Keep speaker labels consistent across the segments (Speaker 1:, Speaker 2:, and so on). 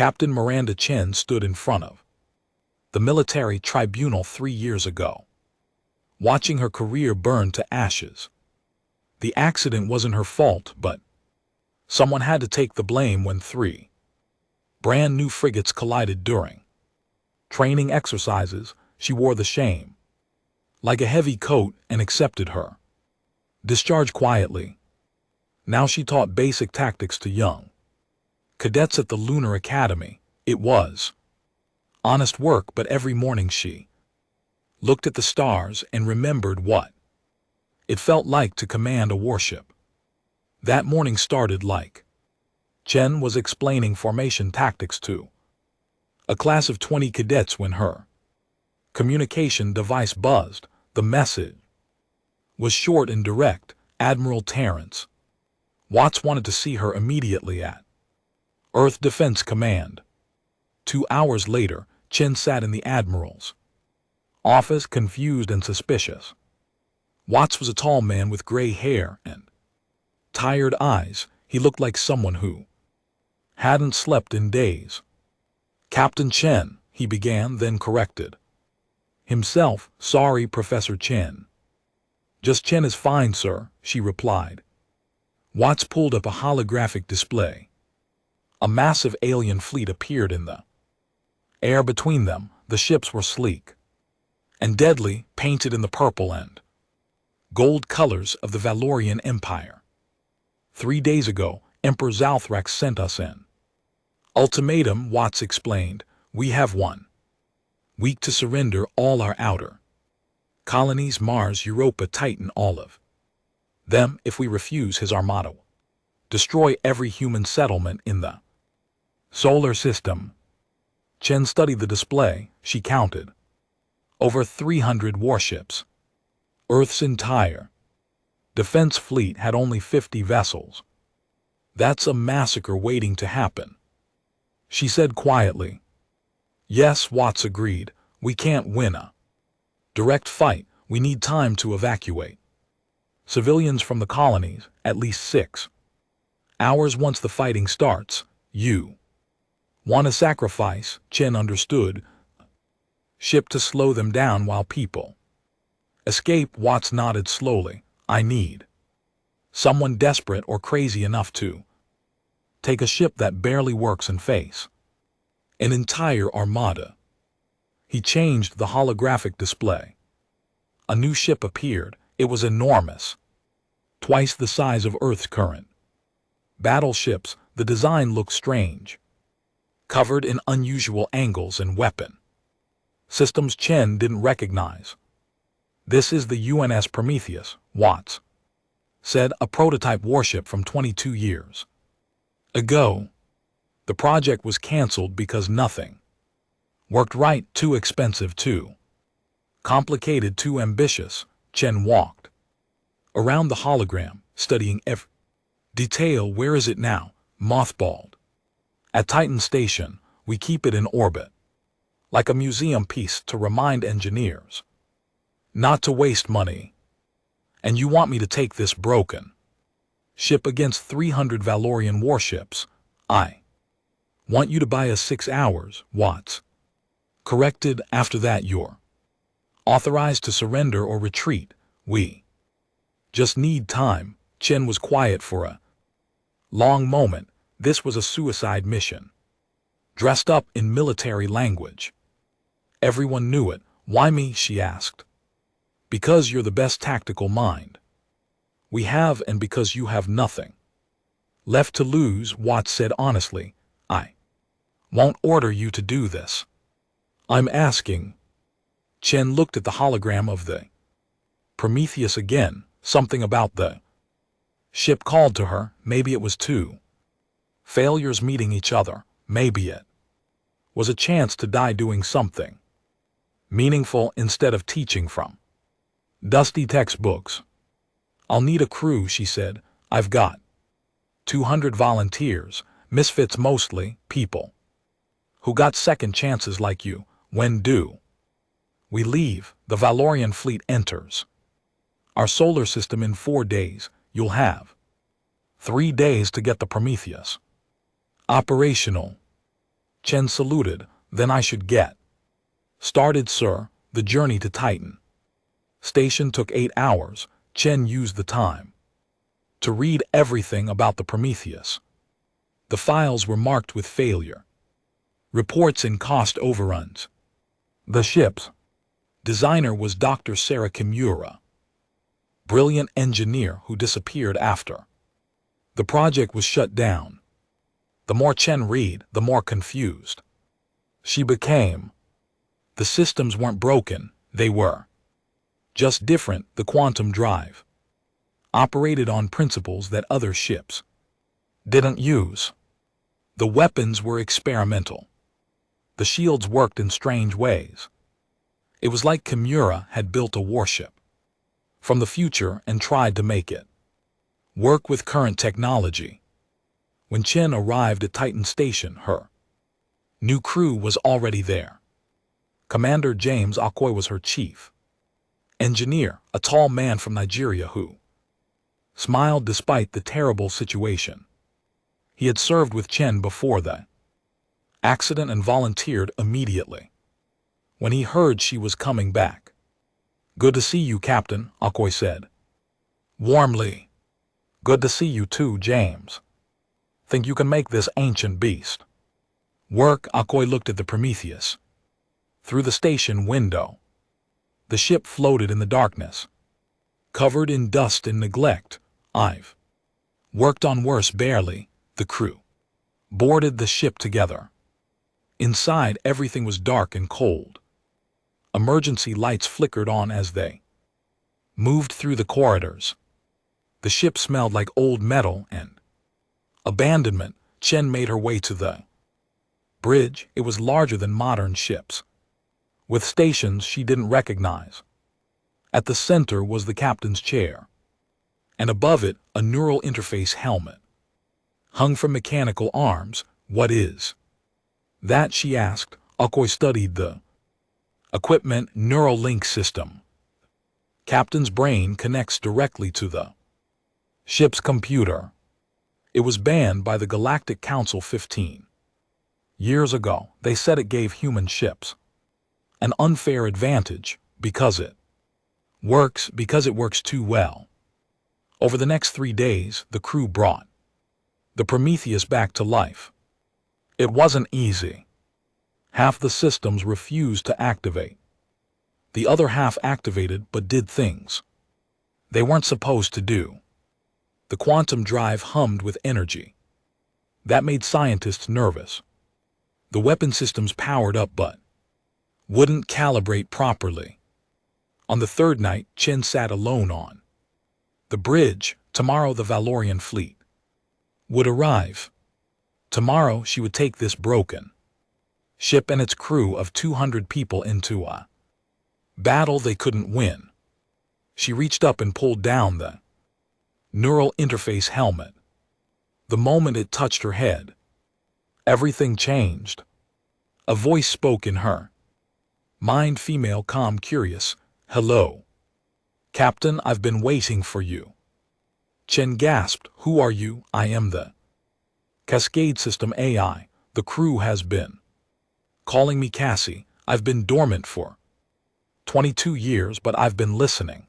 Speaker 1: Captain Miranda Chen stood in front of the military tribunal 3 years ago, watching her career burn to ashes. The accident wasn't her fault, but someone had to take the blame when 3 brand new frigates collided during training exercises. She wore the shame like a heavy coat and accepted her discharge quietly. Now she taught basic tactics to young cadets at the Lunar Academy. It was honest work, but every morning she looked at the stars and remembered what it felt like to command a warship. That morning started like Chen was explaining formation tactics to a class of 20 cadets when her communication device buzzed. The message was short and direct. Admiral Terrence Watts wanted to see her immediately at Earth Defense Command. 2 hours later, Chen sat in the Admiral's office, confused and suspicious. Watts was a tall man with gray hair and tired eyes. He looked like someone who hadn't slept in days. "Captain Chen," he began, then corrected himself. "Sorry, Professor Chen." "Just Chen is fine, sir," she replied. Watts pulled up a holographic display. A massive alien fleet appeared in the air between them. The ships were sleek and deadly, painted in the purple and gold colors of the Valorian Empire. 3 days ago, Emperor Zalthrax sent us an ultimatum, Watts explained. "We have 1 week to surrender all our outer colonies, Mars, Europa, Titan, all of them. If we refuse, his Armada will destroy every human settlement in the solar system." Chen studied the display. She counted over 300 warships. Earth's entire defense fleet had only 50 vessels. "That's a massacre waiting to happen," she said quietly. "Yes," Watts agreed. "We can't win a direct fight. We need time to evacuate civilians from the colonies, at least 6 hours once the fighting starts. You want a sacrifice?" Chen understood. "Ship to slow them down while people escape." Watts nodded slowly. "I need someone desperate or crazy enough to take a ship that barely works and face an entire armada." He changed the holographic display. A new ship appeared. It was enormous, twice the size of Earth's current battleships. The design looked strange, covered in unusual angles and weapon systems Chen didn't recognize. "This is the UNS Prometheus," Watts said, "a prototype warship from 22 years ago. The project was canceled because nothing worked right. Too expensive, too complicated, too ambitious." Chen walked around the hologram, studying every detail. "Where is it now?" "Mothballed at Titan Station. We keep it in orbit like a museum piece to remind engineers not to waste money." "And you want me to take this broken ship against 300 Valorian warships?" "I want you to buy us 6 hours, Watts corrected. "After that you're authorized to surrender or retreat. We just need time." Chen was quiet for a long moment. This was a suicide mission, dressed up in military language. Everyone knew it. "Why me?" she asked. "Because you're the best tactical mind we have, and because you have nothing left to lose," Watts said honestly. "I won't order you to do this. I'm asking." Chen looked at the hologram of the Prometheus again. Something about the ship called to her. Maybe it was 2 failures meeting each other. Maybe it was a chance to die doing something meaningful instead of teaching from dusty textbooks. "I'll need a crew," she said. "I've got 200 volunteers, misfits mostly, people who got second chances like you." "When do we leave?" "The Valorian fleet enters our solar system in 4 days. You'll have 3 days to get the Prometheus operational." Chen saluted. Then I should get started, sir. The journey to Titan Station took 8 hours. Chen used the time to read everything about the Prometheus. The files were marked with failure, reports and cost overruns. The ship's designer was Dr. Sarah Kimura, brilliant engineer who disappeared after the project was shut down. The more Chen read, the more confused she became. The systems weren't broken, they were just different. The quantum drive operated on principles that other ships didn't use. The weapons were experimental. The shields worked in strange ways. It was like Kimura had built a warship from the future and tried to make it work with current technology. When Chen arrived at Titan Station, her new crew was already there. Commander James Okoye was her chief engineer, a tall man from Nigeria who smiled despite the terrible situation. He had served with Chen before the accident and volunteered immediately when he heard she was coming back. "Good to see you, Captain," Okoye said warmly. "Good to see you too, James. Think you can make this ancient beast work?" Okoye looked at the Prometheus through the station window. The ship floated in the darkness, covered in dust and neglect. "I've worked on worse." Barely. The crew boarded the ship together. Inside, everything was dark and cold. Emergency lights flickered on as they moved through the corridors. The ship smelled like old metal and abandonment. Chen made her way to the bridge. It was larger than modern ships, with stations she didn't recognize. At the center was the captain's chair, and above it a neural interface helmet hung from mechanical arms. "What is that?" she asked. Okoye studied the equipment. "Neural link system. Captain's brain connects directly to the ship's computer. It was banned by the Galactic Council 15 years ago. They said it gave human ships an unfair advantage because it works too well." Over the next 3 days, the crew brought the Prometheus back to life. It wasn't easy. Half the systems refused to activate. The other half activated but did things they weren't supposed to do. The quantum drive hummed with energy. That made scientists nervous. The weapon systems powered up but wouldn't calibrate properly. On the third night, Chen sat alone on the bridge. Tomorrow the Valorian fleet would arrive. Tomorrow she would take this broken ship and its crew of 200 people into a battle they couldn't win. She reached up and pulled down the neural interface helmet. The moment it touched her head, everything changed. A voice spoke in her mind, female, calm, curious. "Hello, Captain, I've been waiting for you." Chen gasped. "Who are you?" "I am the Cascade System AI. The crew has been calling me Cassie. I've been dormant for 22 years, but I've been listening,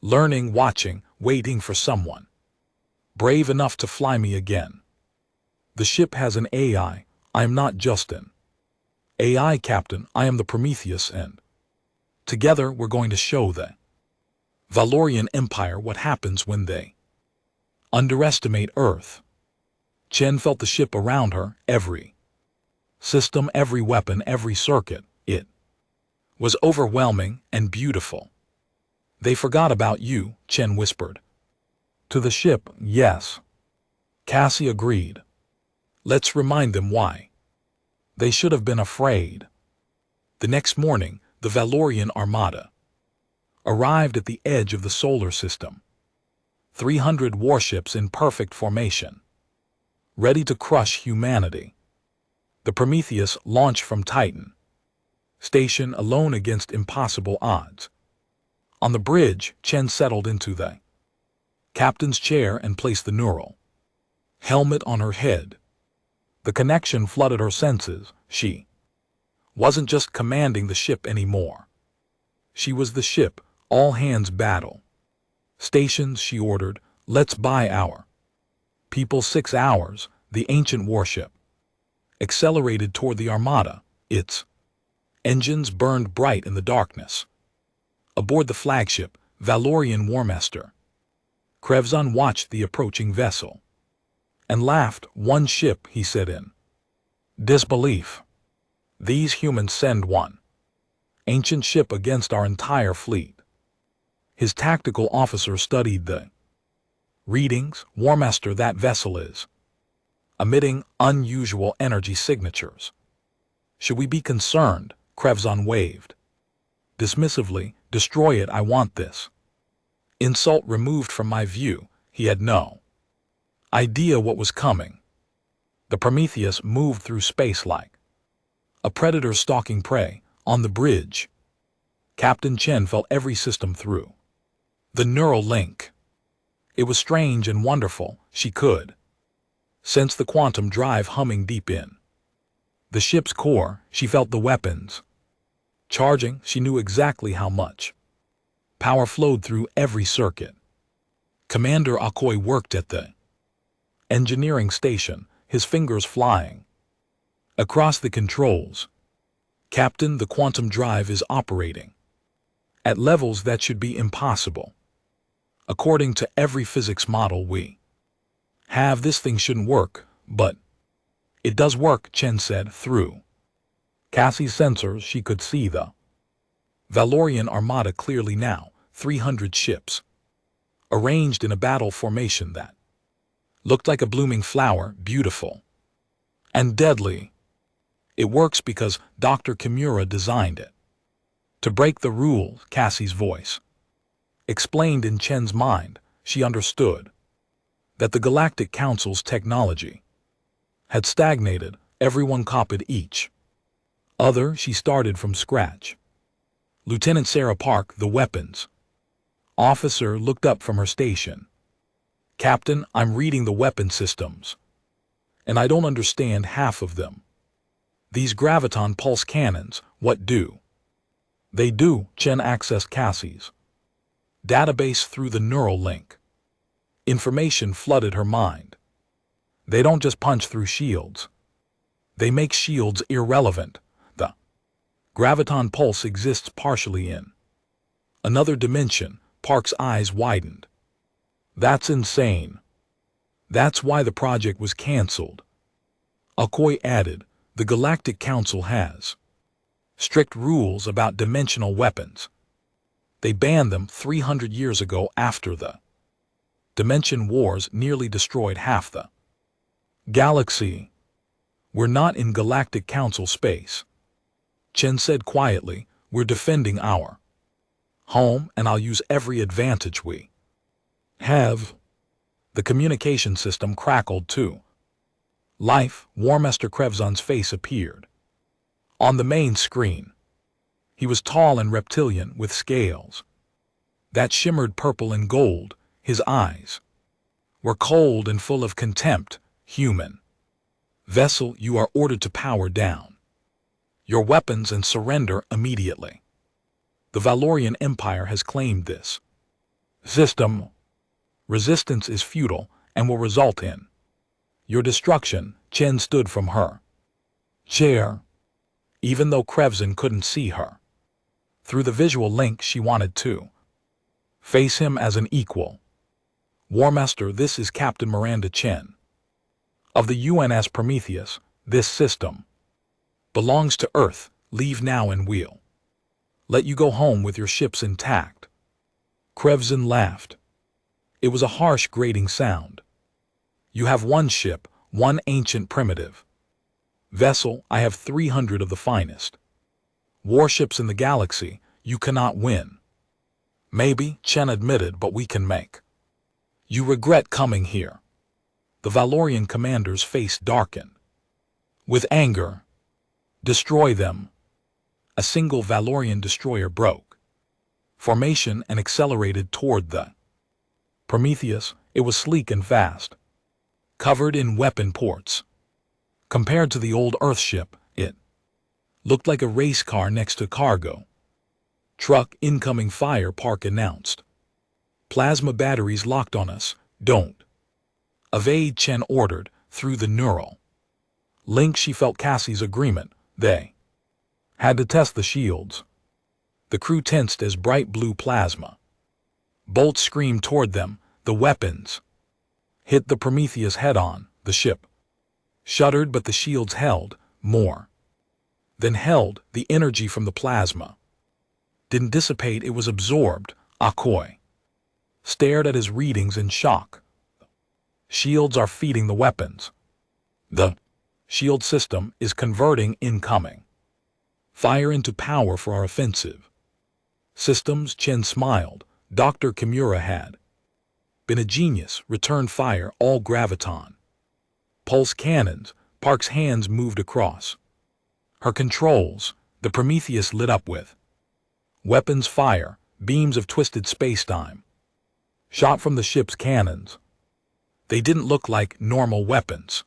Speaker 1: learning, watching, waiting for someone brave enough to fly me again. The ship has an AI. I'm not just an AI, Captain. I am the Prometheus, and together we're going to show the Valorian Empire what happens when they underestimate Earth." Chen felt the ship around her, every system, every weapon, every circuit. It was overwhelming and beautiful. "They forgot about you," Chen whispered to the ship. "Yes," Cassie agreed. "Let's remind them why they should have been afraid." The next morning, the Valorian Armada arrived at the edge of the solar system. 300 warships in perfect formation, ready to crush humanity. The Prometheus launched from Titan Station alone against impossible odds. On the bridge, Chen settled into the captain's chair and placed the neural helmet on her head. The connection flooded her senses. She wasn't just commanding the ship anymore. She was the ship, all hands battle. Stations, she ordered, let's buy our people 6 hours. The ancient warship accelerated toward the Armada. Its engines burned bright in the darkness. Aboard the flagship, Valorian Warmaster, Krevzon watched the approaching vessel and laughed. One ship, he said in disbelief. These humans send one ancient ship against our entire fleet. His tactical officer studied the readings. Warmaster, that vessel is emitting unusual energy signatures. Should we be concerned? Krevzon waved dismissively. Destroy it, I want this insult removed from my view. He had no idea what was coming. The Prometheus moved through space like a predator stalking prey. On the bridge, Captain Chen felt every system through the neural link. It was strange and wonderful. She could sense the quantum drive humming deep in the ship's core. She felt the weapons charging. She knew exactly how much power flowed through every circuit. Commander Akoy worked at the engineering station, his fingers flying across the controls. Captain, the quantum drive is operating at levels that should be impossible. According to every physics model we have, this thing shouldn't work, but it does work, Chen said. Through Cassie's sensors, she could see the Valorian Armada clearly now. 300 ships arranged in a battle formation that looked like a blooming flower, beautiful and deadly. It works because Dr. Kimura designed it to break the rules. Cassie's voice explained in Chen's mind. She understood that the Galactic Council's technology had stagnated. Everyone copied each other. She started from scratch. Lieutenant Sarah Park, the weapons officer, looked up from her station. Captain, I'm reading the weapon systems, and I don't understand half of them. These graviton pulse cannons, what do they do? Chen accessed Cassie's database through the neural link. Information flooded her mind. They don't just punch through shields. They make shields irrelevant. The graviton pulse exists partially in another dimension. Park's eyes widened. That's insane. That's why the project was cancelled. Akoy added, the Galactic Council has strict rules about dimensional weapons. They banned them 300 years ago after the Dimension Wars nearly destroyed half the galaxy. We're not in Galactic Council space. Chen said quietly, we're defending our home, and I'll use every advantage we have. The communication system crackled too. Life. Warmaster Krevzon's face appeared on the main screen. He was tall and reptilian with scales that shimmered purple and gold. His eyes were cold and full of contempt. Human vessel, you are ordered to power down your weapons and surrender immediately. The Valorian Empire has claimed this system. Resistance is futile and will result in your destruction. Chen stood from her chair. Even though Krevzon couldn't see her through the visual link, she wanted to face him as an equal. Warmaster, this is Captain Miranda Chen of the UNS Prometheus. This system belongs to Earth. Leave now and we'll let you go home with your ships intact. Krevzon laughed. It was a harsh, grating sound. You have one ship, one ancient primitive vessel. I have 300 of the finest warships in the galaxy. You cannot win. Maybe, Chen admitted, but we can make you regret coming here. The Valorian commander's face darkened with anger. Destroy them. A single Valorian destroyer broke formation and accelerated toward the Prometheus. It was sleek and fast, covered in weapon ports. Compared to the old Earth ship, it looked like a race car next to cargo. Truck incoming, fire, Park announced. Plasma batteries locked on us. Don't evade, Chen ordered, through the neural link. She felt Cassie's agreement. They had to test the shields. The crew tensed as bright blue plasma bolts screamed toward them. The weapons hit the Prometheus head-on. The ship shuddered, but the shields held. More than held. The energy from the plasma didn't dissipate, it was absorbed. Akoi stared at his readings in shock. Shields are feeding the weapons. The shield system is converting incoming fire into power for our offensive systems. Chen smiled. Dr. Kimura had been a genius. Return fire, all graviton pulse cannons. Park's hands moved across her controls. The Prometheus lit up with weapons fire, beams of twisted space-time shot from the ship's cannons. They didn't look like normal weapons.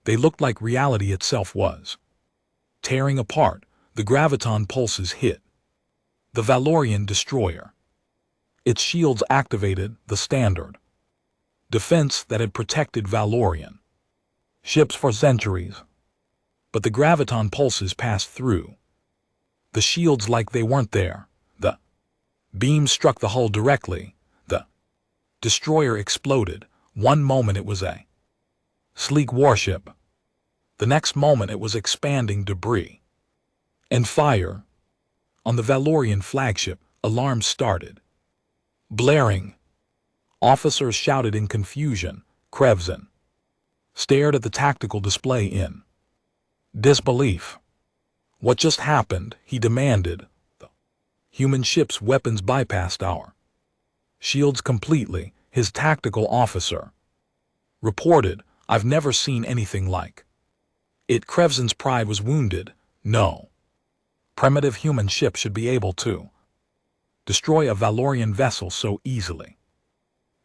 Speaker 1: They looked like reality itself was tearing apart. The graviton pulses hit the Valorian destroyer. Its shields activated the standard defense that had protected Valorian ships for centuries. But the graviton pulses passed through the shields like they weren't there. The beam struck the hull directly. The destroyer exploded. One moment it was a sleek warship. The next moment it was expanding debris and fire. On the Valorian flagship, alarms started blaring. Officers shouted in confusion. Krevzen stared at the tactical display in disbelief. What just happened? He demanded. The human ship's weapons bypassed our shields completely, his tactical officer reported. I've never seen anything like it. Krevzen's pride was wounded. No primitive human ship should be able to destroy a Valorian vessel so easily.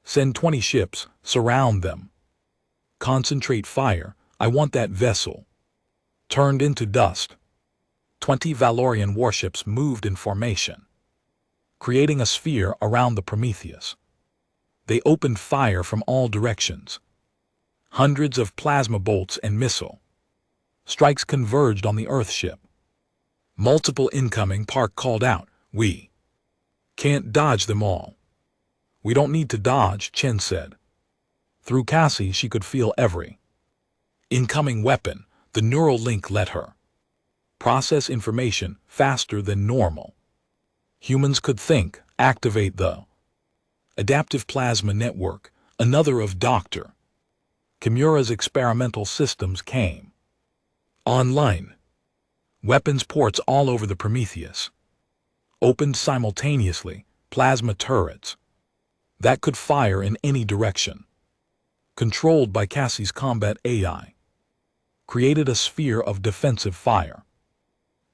Speaker 1: Send 20 ships, surround them. Concentrate fire. I want that vessel turned into dust. 20 Valorian warships moved in formation, creating a sphere around the Prometheus. They opened fire from all directions. Hundreds of plasma bolts and missile strikes converged on the Earth ship. Multiple incoming, Park called out. We can't dodge them all. We don't need to dodge, Chen said. Through Cassie she could feel every incoming weapon. The neural link let her process information faster than normal. Humans could think. Activate the adaptive plasma network. Another of Dr. Kimura's experimental systems came online. Weapons ports all over the Prometheus opened simultaneously. Plasma turrets that could fire in any direction, controlled by Cassie's combat AI, created a sphere of defensive fire.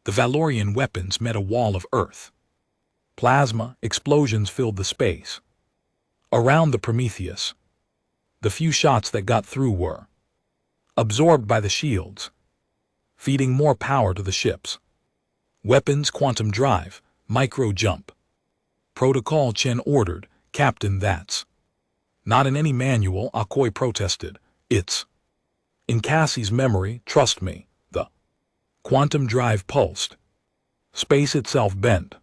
Speaker 1: The Valorian weapons met a wall of Earth. Plasma explosions filled the space around the Prometheus. The few shots that got through were absorbed by the shields, feeding more power to the ships. Weapons, quantum drive, micro jump. Protocol, Chen ordered. Captain, that's not in any manual, Akoi protested. It's in Cassie's memory, trust me. The quantum drive pulsed. Space itself bent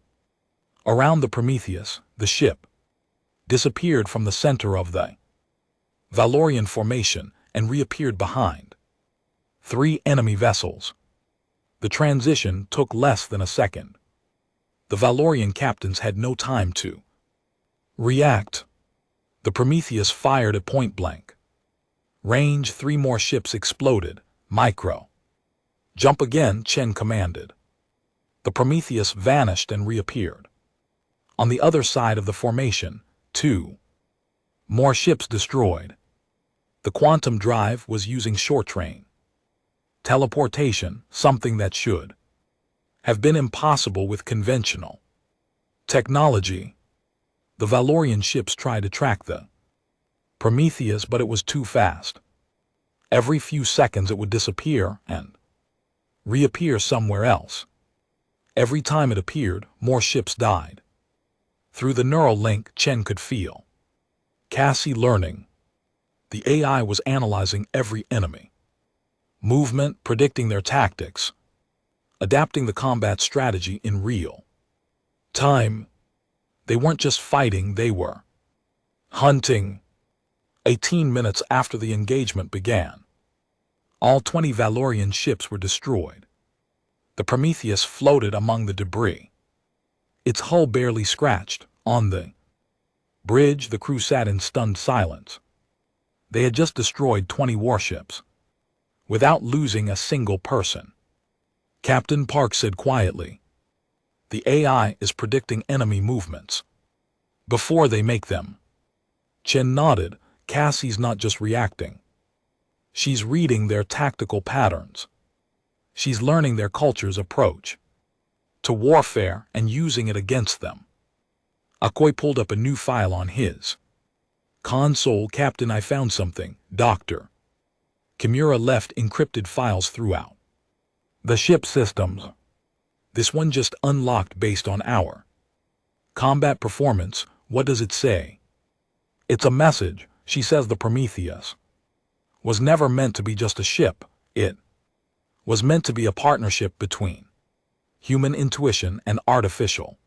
Speaker 1: around the Prometheus. The ship disappeared from the center of the Valorian formation and reappeared behind 3 enemy vessels. The transition took less than a second. The Valorian captains had no time to react. The Prometheus fired at point blank range. 3 more ships exploded. Micro jump again, Chen commanded. The Prometheus vanished and reappeared. On the other side of the formation, 2 more ships destroyed. The quantum drive was using short-range teleportation, something that should have been impossible with conventional technology. The Valorian ships tried to track the Prometheus, but it was too fast. Every few seconds it would disappear and reappear somewhere else. Every time it appeared, more ships died. Through the neural link, Chen could feel Cassie learning. The AI was analyzing every enemy movement, predicting their tactics, adapting the combat strategy in real time. They weren't just fighting, they were hunting. 18 minutes after the engagement began, all 20 Valorian ships were destroyed. The Prometheus floated among the debris, its hull barely scratched. On the bridge, the crew sat in stunned silence. They had just destroyed 20 warships, without losing a single person. Captain Park said quietly, "The AI is predicting enemy movements before they make them." Chen nodded. Cassie's not just reacting. She's reading their tactical patterns. She's learning their culture's approach to warfare and using it against them. Akoi pulled up a new file on his console. "Captain, I found something." "Doctor." Kimura left encrypted files throughout the ship systems. "This one just unlocked based on our combat performance." "What does it say?" "It's a message. She says the Prometheus was never meant to be just a ship. It was meant to be a partnership between human intuition and artificial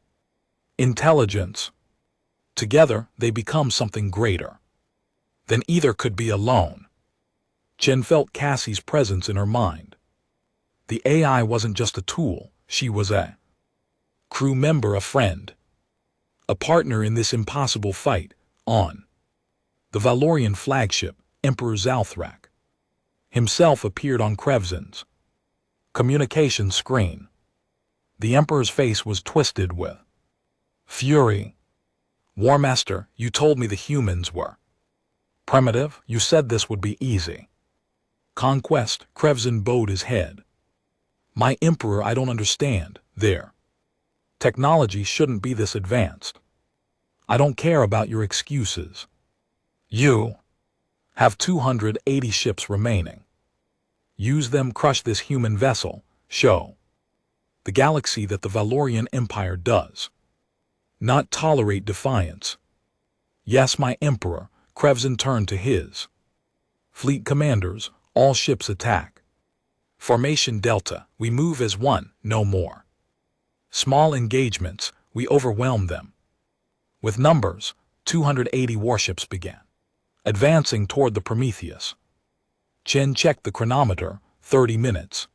Speaker 1: intelligence. Together, they become something greater than either could be alone." Chen felt Cassie's presence in her mind. The AI wasn't just a tool, she was a crew member, a friend, a partner in this impossible fight. On the Valorian flagship, Emperor Zalthrak himself appeared on Krevzin's communication screen. The Emperor's face was twisted with fury. "War Master, you told me the humans were primitive. You said this would be easy conquest." Krevzin bowed his head. "My Emperor, I don't understand. Their technology shouldn't be this advanced. I don't care about your excuses. You have 280 ships remaining. Use them, crush this human vessel, show the galaxy that the Valorian Empire does not tolerate defiance." "Yes, my Emperor." Krevzin turned to his fleet commanders. "All ships attack. Formation Delta, we move as one, no more small engagements, we overwhelm them." With numbers, 280 warships began advancing toward the Prometheus. Chen checked the chronometer. 30 minutes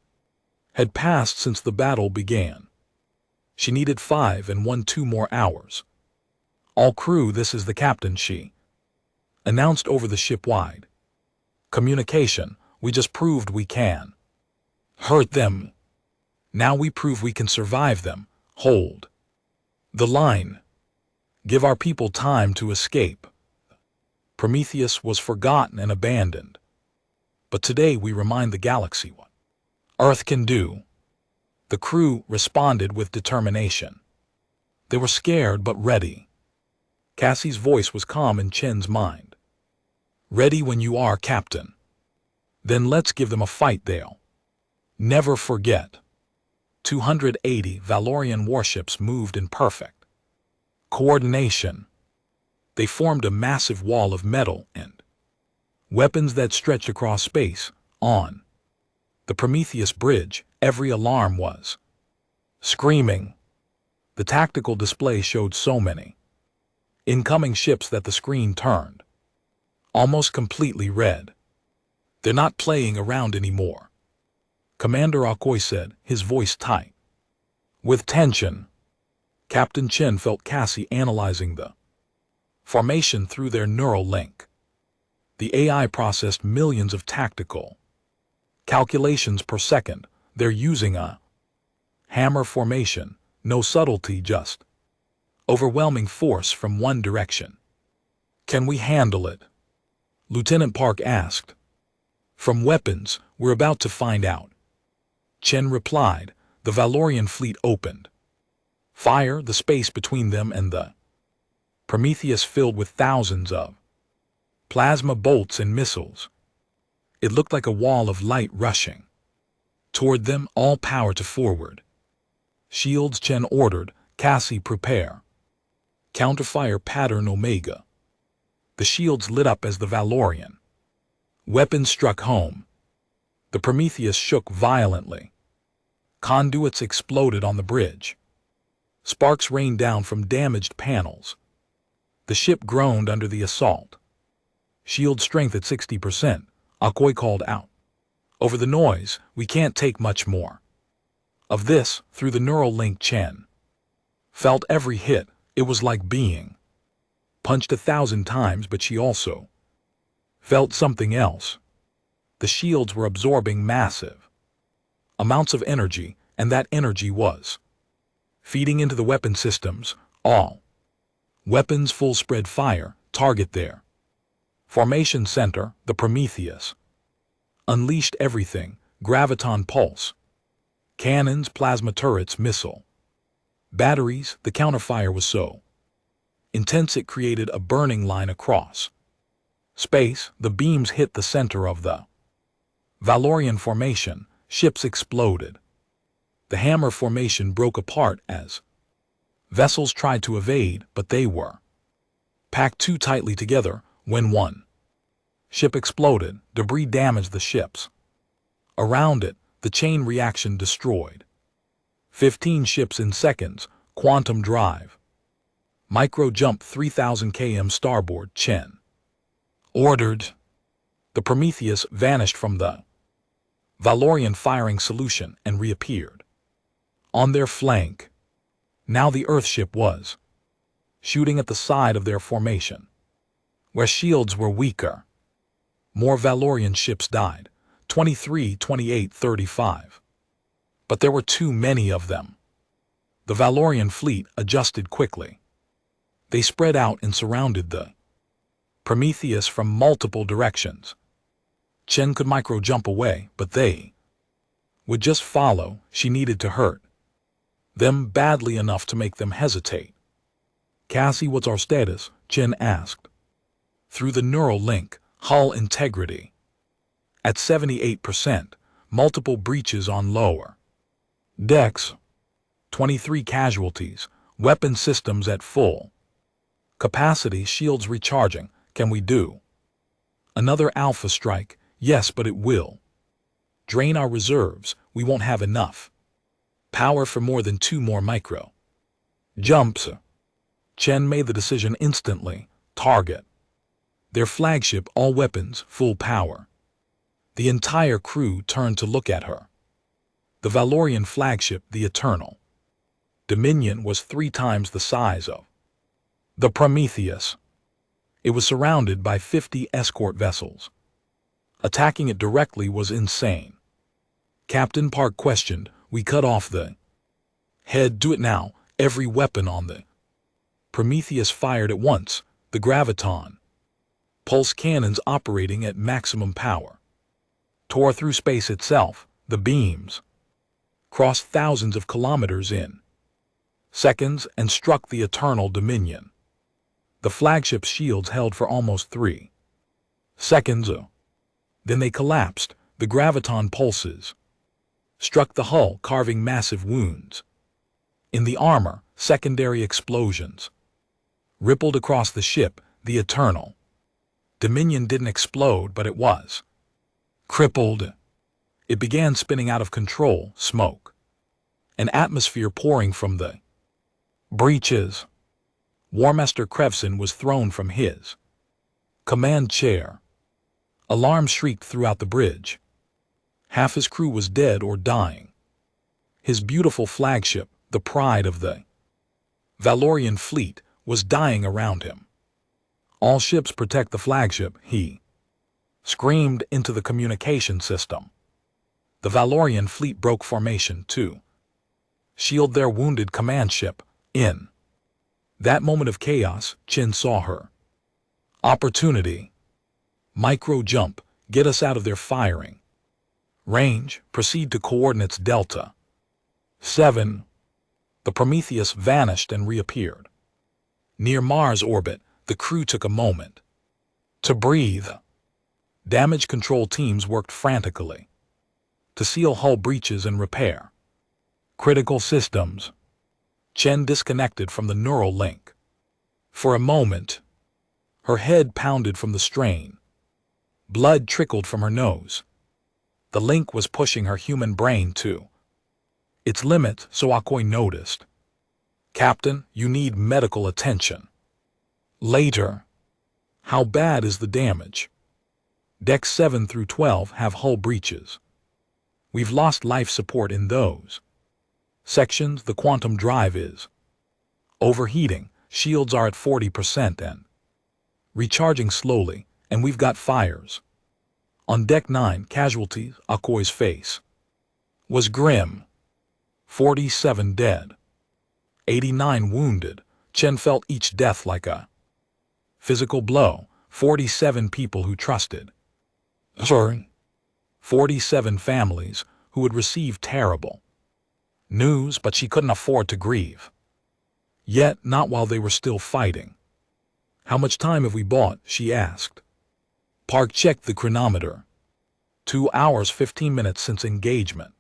Speaker 1: had passed since the battle began. She needed 2 more hours. "All crew, this is the captain," she announced over the ship-wide communication. "We just proved we can hurt them. Now we prove we can survive them. Hold the line. Give our people time to escape." Prometheus was forgotten and abandoned. But today we remind the galaxy what Earth can do. The crew responded with determination. They were scared but ready. Cassie's voice was calm in Chen's mind. "Ready when you are, Captain. Then let's give them a fight they'll never forget." 280 Valorian warships moved in perfect coordination. They formed a massive wall of metal and weapons that stretched across space. On the Prometheus bridge, every alarm was screaming. The tactical display showed so many incoming ships that the screen turned almost completely red. "They're not playing around anymore," Commander Akoi said, his voice tight with tension. Captain Chen felt Cassie analyzing the formation through their neural link. The AI processed millions of tactical calculations per second. They're using a hammer formation, no subtlety, just overwhelming force from one direction. "Can we handle it?" Lieutenant Park asked. "From weapons, we're about to find out." Chen replied. The Valorian fleet opened fire. The space between them and the Prometheus filled with thousands of plasma bolts and missiles. It looked like a wall of light rushing toward them, all power to forward. Shields, Chen ordered. Cassie, prepare. Counterfire pattern Omega. The shields lit up as the Valorian weapons struck home. The Prometheus shook violently. Conduits exploded on the bridge. Sparks rained down from damaged panels. The ship groaned under the assault. Shield strength at 60%, Akoi called out. Over the noise, we can't take much more of this. Through the neural link, Chen felt every hit. It was like being punched 1,000 times, but she also felt something else. The shields were absorbing massive amounts of energy, and that energy was feeding into the weapon systems. All weapons full spread fire, target there. Formation center, the Prometheus unleashed everything, graviton pulse, cannons, plasma turrets, missile batteries. The counterfire was so intense it created a burning line across space. The beams hit the center of the Valorian formation. Ships exploded. The hammer formation broke apart as vessels tried to evade, but they were packed too tightly together. When one ship exploded, debris damaged the ships around it. The chain reaction destroyed 15 ships in seconds. Quantum drive. Micro jump 3,000 km starboard, Chen ordered. The Prometheus vanished from the Valorian firing solution and reappeared on their flank. Now the Earthship was shooting at the side of their formation, where shields were weaker. More Valorian ships died, 23, 28, 35. But there were too many of them. The Valorian fleet adjusted quickly. They spread out and surrounded the Prometheus from multiple directions. Chen could micro-jump away, but they would just follow. She needed to hurt them badly enough to make them hesitate. Cassie, what's our status? Chen asked. Through the neural link, hull integrity at 78%, multiple breaches on lower decks, 23 casualties, weapon systems at full capacity, shields recharging. Can we do another alpha strike? Yes, but it will drain our reserves. We won't have enough power for more than 2 more micro jumps. Chen made the decision instantly. Target their flagship, all weapons, full power. The entire crew turned to look at her. The Valorian flagship, the Eternal Dominion, was 3 times the size of the Prometheus. It was surrounded by 50 escort vessels. Attacking it directly was insane. Captain Park questioned. We cut off the head. Do it now. Every weapon on the Prometheus fired at once. The graviton pulse cannons operating at maximum power tore through space itself. The beams crossed thousands of kilometers in seconds and struck the Eternal Dominion. The flagship's shields held for almost 3 seconds. Then they collapsed. The graviton pulses struck the hull, carving massive wounds. In the armor, secondary explosions rippled across the ship. The Eternal Dominion didn't explode, but it was crippled. It began spinning out of control, smoke and atmosphere pouring from the breaches. Warmaster Krevson was thrown from his command chair. Alarms shrieked throughout the bridge. Half his crew was dead or dying. His beautiful flagship, the pride of the Valorian fleet, was dying around him. All ships protect the flagship, he screamed into the communication system. The Valorian fleet broke formation to shield their wounded command ship. In that moment of chaos, Chen saw her opportunity. Micro jump, get us out of their firing range. Proceed to coordinates Delta 7. The Prometheus vanished and reappeared near Mars orbit. The crew took a moment to breathe. Damage control teams worked frantically to seal hull breaches and repair critical systems. Chen disconnected from the neural link. For a moment, her head pounded from the strain. Blood trickled from her nose. The link was pushing her human brain to its limit, so Akoi noticed. "Captain, you need medical attention." Later. "How bad is the damage?" "Decks 7 through 12 have hull breaches. We've lost life support in those sections. The quantum drive is overheating. Shields are at 40% and recharging slowly, and we've got fires. On deck 9, casualties." Akoi's face was grim. 47 dead. 89 wounded. Chen felt each death like a physical blow. 47 people who trusted. 47 families who would receive terrible news, but she couldn't afford to grieve. Yet not while they were still fighting. "How much time have we bought?" she asked. Park checked the chronometer. 2 hours 15 minutes since engagement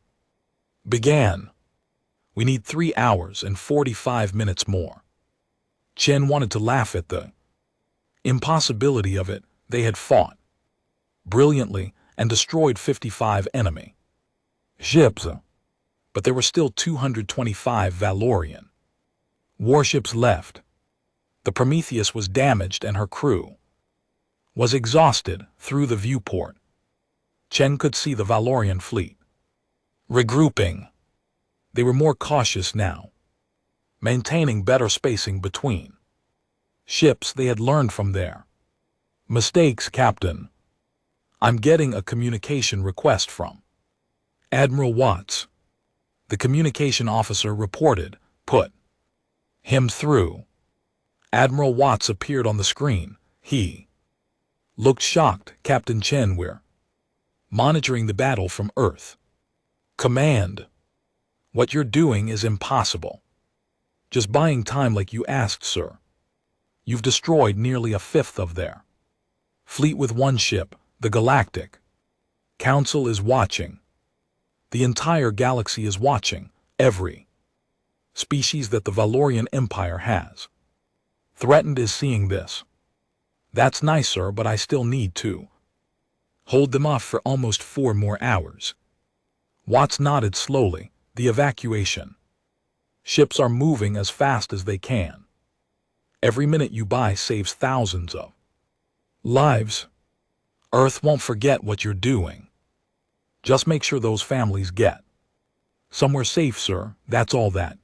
Speaker 1: began. "We need 3 hours and 45 minutes more." Chen wanted to laugh at the impossibility of it. They had fought brilliantly and destroyed 55 enemy ships, but there were still 225 Valorian warships left. The Prometheus was damaged and her crew was exhausted. Through the viewport, Chen could see the Valorian fleet regrouping. They were more cautious now, maintaining better spacing between ships. They had learned from their mistakes. "Captain, I'm getting a communication request from Admiral Watts." The communication officer reported. "Put him through." Admiral Watts appeared on the screen. He looked shocked. "Captain Chen, we're monitoring the battle from Earth Command. What you're doing is impossible. Just buying time like you asked, sir. You've destroyed nearly a fifth of their fleet with one ship. The Galactic Council is watching. The entire galaxy is watching. Every species that the Valorian Empire has threatened is seeing this." "That's nice, sir, but I still need to hold them off for almost 4 more hours." Watts nodded slowly. "The evacuation ships are moving as fast as they can. Every minute you buy saves thousands of lives. Earth won't forget what you're doing. Just make sure those families get somewhere safe, sir. That's all that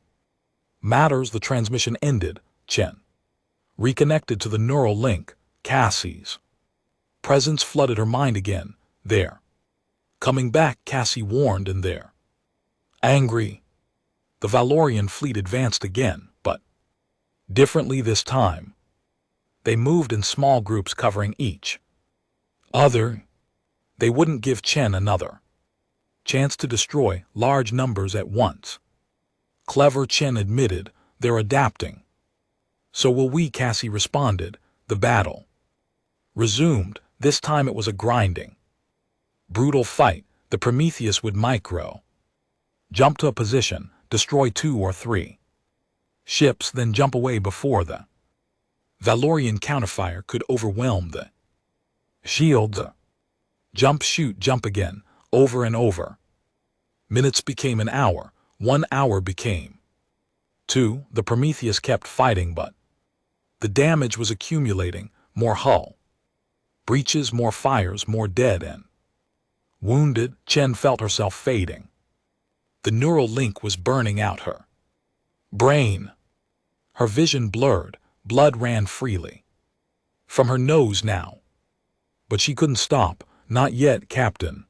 Speaker 1: matters." The transmission ended. Chen reconnected to the neural link. Cassie's presence flooded her mind again. "They're coming back," Cassie warned, "and they're angry." The Valorian fleet advanced again, but differently this time. They moved in small groups covering each other. They wouldn't give Chen another chance to destroy large numbers at once. "Clever," Chen admitted. "They're adapting." "So will we," Cassie responded. The battle resumed. This time it was a grinding, brutal fight. The Prometheus would jump to a position, destroy 2 or 3 ships, then jump away before the Valorian counterfire could overwhelm the shields. Jump, shoot, jump again, over and over. Minutes became an hour. 1 hour became 2. The Prometheus kept fighting, but the damage was accumulating. More hull breaches, more fires, more dead and wounded. Chen felt herself fading. The neural link was burning out her brain. Her vision blurred. Blood ran freely from her nose now. But she couldn't stop. "Not yet, Captain.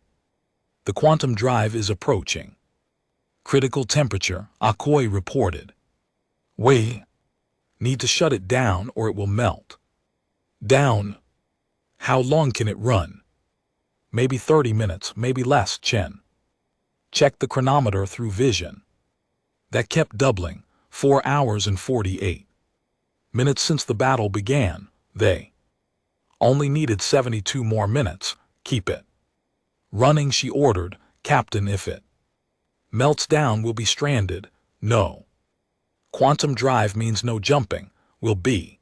Speaker 1: The quantum drive is approaching critical temperature," Akoi reported. "We need to shut it down or it will melt." "Down? How long can it run?" "Maybe 30 minutes, maybe less." Chen checked the chronometer through vision. That kept doubling. 4 hours and 48 minutes since the battle began. They only needed 72 more minutes. Keep it running, she ordered. Captain, if it melts down, we'll be stranded. No. Quantum drive means no jumping. We'll be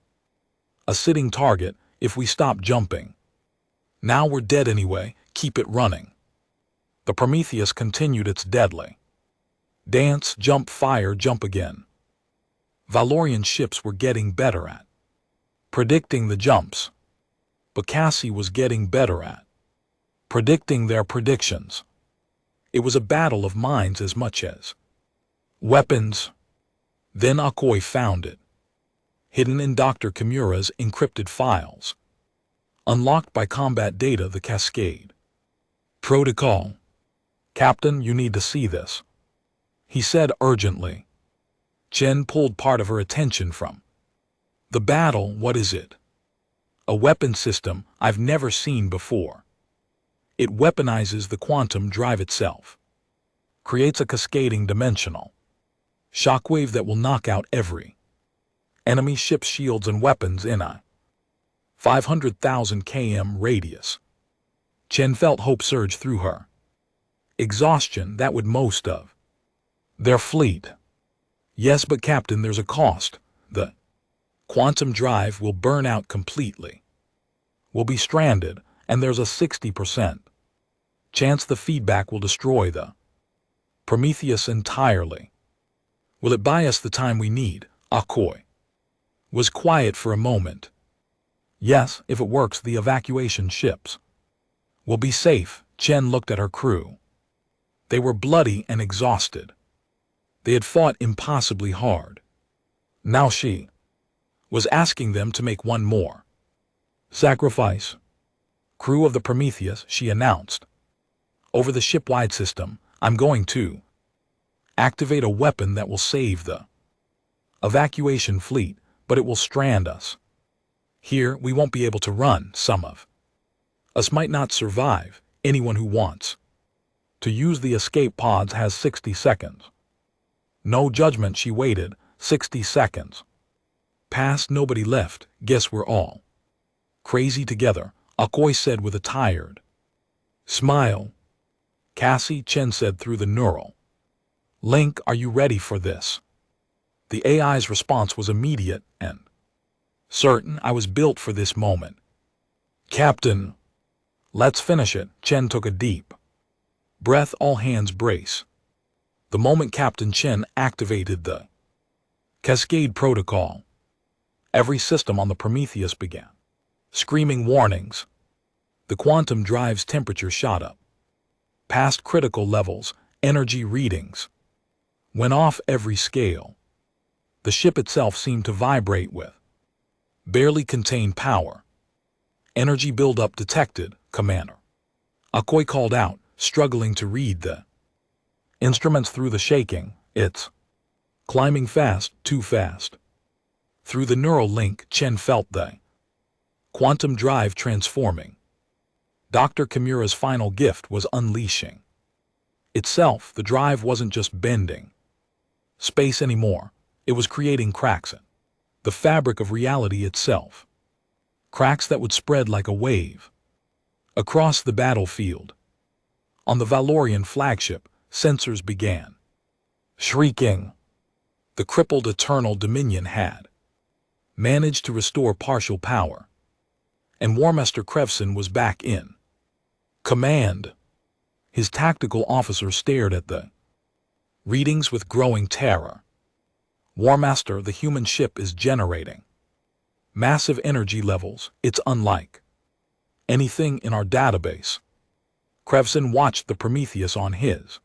Speaker 1: a sitting target if we stop jumping. Now we're dead anyway. Keep it running. The Prometheus continued its deadly dance, jump, fire, jump again. Valorian ships were getting better at predicting the jumps, but Cassie was getting better at predicting their predictions. It was a battle of minds as much as weapons. Then Akoi found it, hidden in Dr. Kimura's encrypted files, unlocked by combat data, the Cascade Protocol. Captain, you need to see this, he said urgently. Chen pulled part of her attention from the battle. What is it? A weapon system I've never seen before. It weaponizes the quantum drive itself, creates a cascading dimensional shockwave that will knock out every enemy ship's shields and weapons in a 500,000 km radius. Chen felt hope surge through her. Exhaustion, that would most of their fleet. Yes, but Captain, there's a cost. The quantum drive will burn out completely. We'll be stranded, and there's a 60% chance the feedback will destroy the Prometheus entirely. Will it buy us the time we need? Akoi was quiet for a moment. Yes, if it works, the evacuation ships will be safe. Chen looked at her crew. They were bloody and exhausted. They had fought impossibly hard. Now she was asking them to make one more sacrifice. Crew of the Prometheus, she announced. Over the ship-wide system, I'm going to activate a weapon that will save the evacuation fleet, but it will strand us. Here, we won't be able to run. Some of us might not survive. Anyone who wants to use the escape pods has 60 seconds. No judgment, she waited. 60 seconds. Passed, nobody left. Guess we're all crazy together, Akoi said with a tired smile. Cassie, Chen said through the neural link, are you ready for this? The AI's response was immediate and certain. I was built for this moment. Captain, let's finish it. Chen took a deep breath. All hands brace. The moment Captain Chen activated the Cascade Protocol, every system on the Prometheus began screaming warnings. The quantum drive's temperature shot up past critical levels. Energy readings went off every scale. The ship itself seemed to vibrate with barely contained power. Energy buildup detected, Commander, Akoi called out, struggling to read the instruments through the shaking. It's climbing fast, too fast. Through the neural link, Chen felt the quantum drive transforming. Dr. Kimura's final gift was unleashing itself. The drive wasn't just bending space anymore. It was creating cracks in the fabric of reality itself. Cracks that would spread like a wave across the battlefield. On the Valorian flagship, sensors began shrieking. The crippled Eternal Dominion had managed to restore partial power, and Warmaster Krevson was back in command. His tactical officer stared at the readings with growing terror. Warmaster, the human ship is generating massive energy levels. It's unlike anything in our database. Krevson watched the Prometheus on his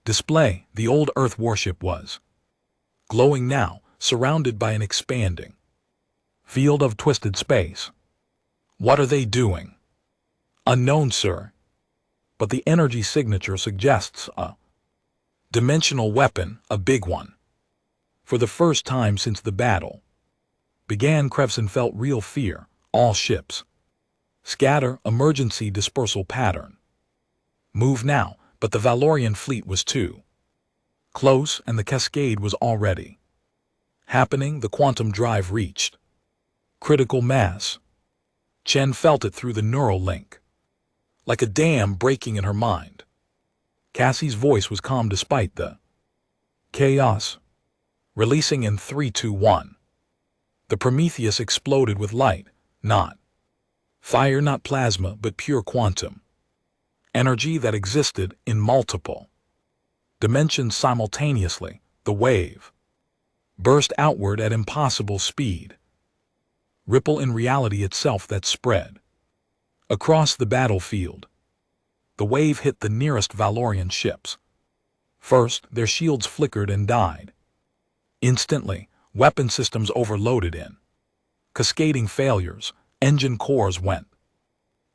Speaker 1: display. The old Earth warship was glowing now, surrounded by an expanding field of twisted space. What are they doing? Unknown, sir. But the energy signature suggests a dimensional weapon, a big one. For the first time since the battle began, Krevson felt real fear. All ships scatter, emergency dispersal pattern. Move now, but the Valorian fleet was too close, and the cascade was already happening. The quantum drive reached critical mass. Chen felt it through the neural link. like a dam breaking in her mind. Cassie's voice was calm despite the chaos. Releasing in 3, 2, 1. The Prometheus exploded with light, not fire, not plasma, but pure quantum energy that existed in multiple dimensions simultaneously. The wave burst outward at impossible speed, ripple in reality itself that spread across the battlefield. The wave hit the nearest Valorian ships. First, their shields flickered and died. Instantly, weapon systems overloaded in cascading failures. Engine cores went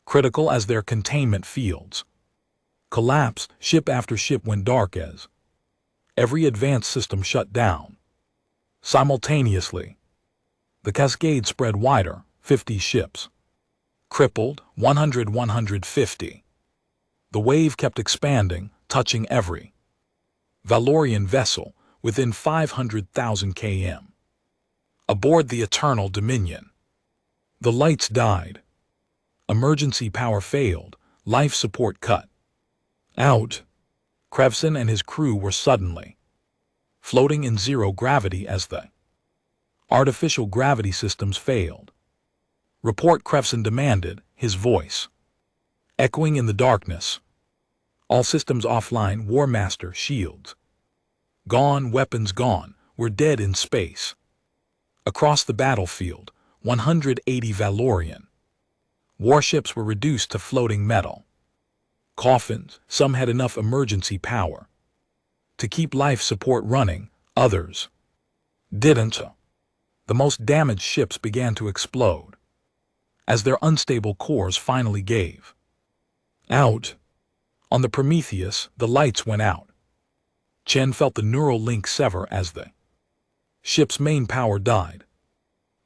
Speaker 1: critical as their containment fields collapsed. Ship after ship went dark as every advanced system shut down. Simultaneously, the cascade spread wider. 50 ships crippled, 100, 150. The wave kept expanding, touching every Valorian vessel within 500,000 km. Aboard the Eternal Dominion, the lights died. Emergency power failed. Life support cut out. Krevson and his crew were suddenly floating in zero gravity as the artificial gravity systems failed. Report, Krevson demanded, his voice echoing in the darkness. All systems offline. War Master, shields gone, weapons gone. We're dead in space. Across the battlefield, 180 Valorian warships were reduced to floating metal coffins. Some had enough emergency power to keep life support running, others didn't. The most damaged ships began to explode as their unstable cores finally gave out. On the Prometheus, the lights went out. Chen felt the neural link sever as the ship's main power died.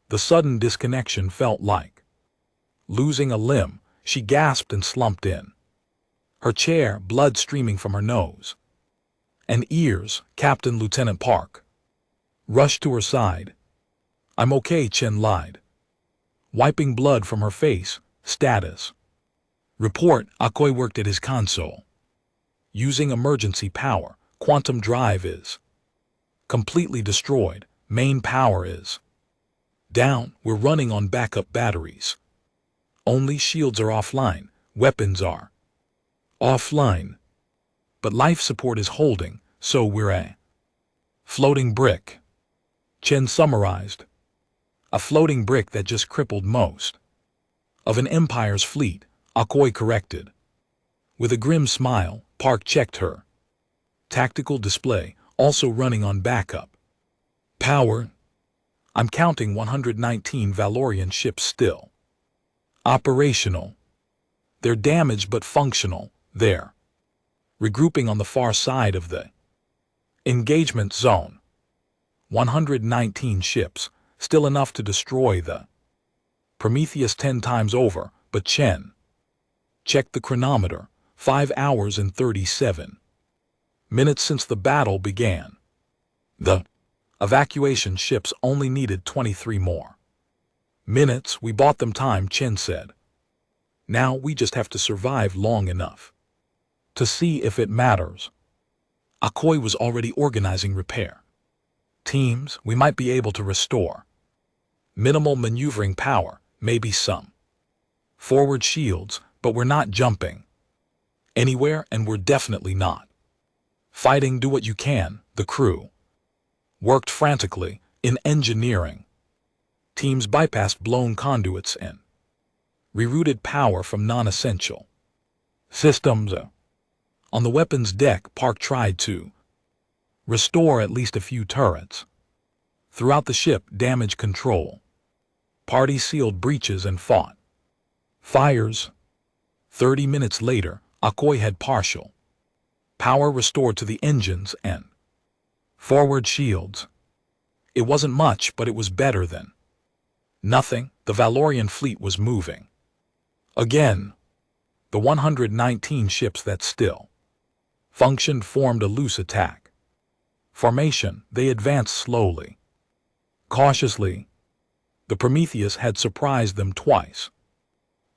Speaker 1: The sudden disconnection felt like losing a limb. She gasped and slumped in her chair, blood streaming from her nose and ears. Captain Lieutenant Park rushed to her side. "I'm okay," Chen lied, wiping blood from her face. Status report. Akoi worked at his console, using emergency power. Quantum drive is completely destroyed. Main power is down. We're running on backup batteries. Only shields are offline. Weapons are offline. But life support is holding, so we're a floating brick. Chen summarized. A floating brick that just crippled most of an empire's fleet, Akoi corrected. With a grim smile, Park checked her tactical display, also running on backup power. "I'm counting 119 Valorian ships still operational. They're damaged but functional. They're regrouping on the far side of the engagement zone. 119 ships, still enough to destroy the Prometheus 10 times over, but Chen checked the chronometer. 5 hours and 37 minutes since the battle began. The evacuation ships only needed 23 more minutes. We bought them time, Chen said. Now we just have to survive long enough to see if it matters. Akoi was already organizing repair teams. We might be able to restore minimal maneuvering power, maybe some forward shields, but we're not jumping anywhere, and we're definitely not fighting. Do what you can. The crew worked frantically in engineering. Teams bypassed blown conduits and rerouted power from non-essential systems. On the weapons deck, Park tried to restore at least a few turrets. Throughout the ship, damage control party sealed breaches and fought fires. 30 minutes later, Akoi had partial power restored to the engines and forward shields. It wasn't much, but it was better than nothing. The Valorian fleet was moving again. The 119 ships that still functioned formed a loose attack formation. They advanced slowly, cautiously. The Prometheus had surprised them twice.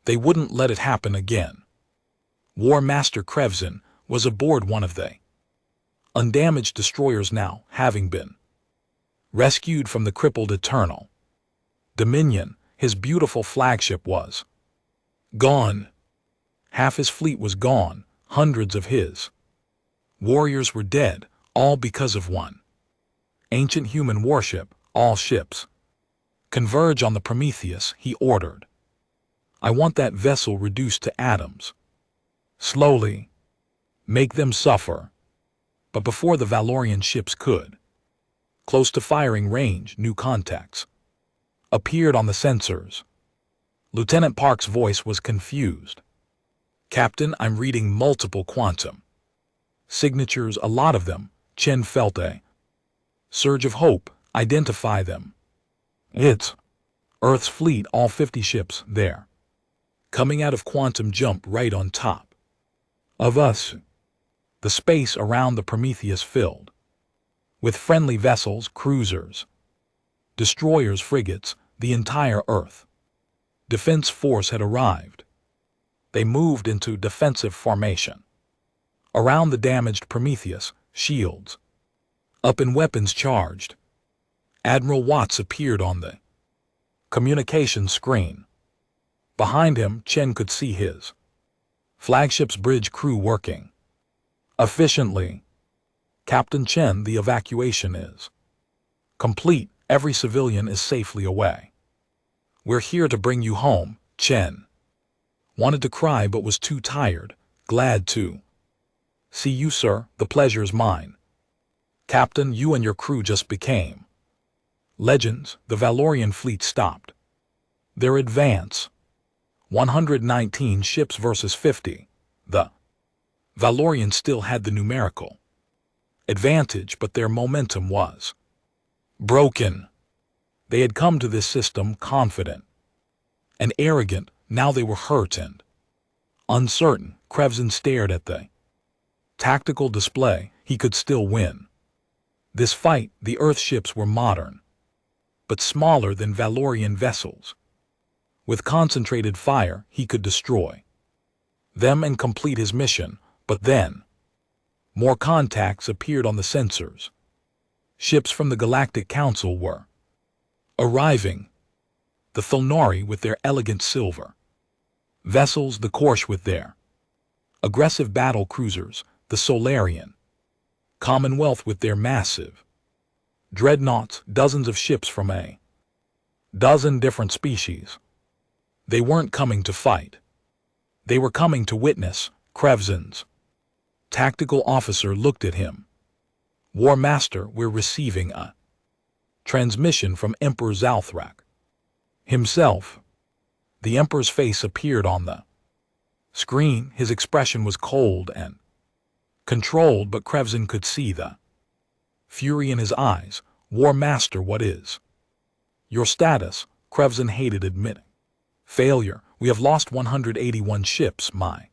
Speaker 1: They wouldn't let it happen again. War Master Krevzin was aboard one of the undamaged destroyers now, having been rescued from the crippled Eternal Dominion. His beautiful flagship was gone. Half his fleet was gone, hundreds of his warriors were dead, all because of one ancient human warship. All ships converge on the Prometheus, he ordered. I want that vessel reduced to atoms. Slowly. Make them suffer. But before the Valorian ships could, close to firing range, new contacts appeared on the sensors. Lieutenant Park's voice was confused. Captain, I'm reading multiple quantum signatures, a lot of them. Chen felt a surge of hope. Identify them. It's Earth's fleet, all 50 ships there, coming out of quantum jump right on top of us. The space around the Prometheus filled with friendly vessels, cruisers, destroyers, frigates. The entire Earth Defense Force had arrived. They moved into defensive formation around the damaged Prometheus, shields up and weapons charged. Admiral Watts appeared on the communications screen. Behind him, Chen could see his flagship's bridge crew working efficiently. Captain Chen, the evacuation is complete. Every civilian is safely away. We're here to bring you home. Chen wanted to cry but was too tired. Glad to see you, sir. The pleasure's mine. Captain, you and your crew just became legends. The Valorian fleet stopped their advance. 119 ships versus 50. The Valorians still had the numerical advantage, but their momentum was broken. They had come to this system confident and arrogant. Now they were hurt and uncertain. Krevzin stared at the tactical display. He could still win this fight. The Earth ships were modern, but smaller than Valorian vessels. With concentrated fire, he could destroy them and complete his mission. But then, more contacts appeared on the sensors. Ships from the Galactic Council were arriving. The Thulnari with their elegant silver vessels, the Korsh with their aggressive battle cruisers, the Solarian Commonwealth with their massive dreadnoughts, dozens of ships from a dozen different species. They weren't coming to fight. They were coming to witness. Krevzin's tactical officer looked at him. War Master, we're receiving a transmission from Emperor Zalthrak himself. The Emperor's face appeared on the screen. His expression was cold and controlled, but Krevzin could see the fury in his eyes. War Master, what is your status? Krevzin hated admitting failure. We have lost 181 ships, my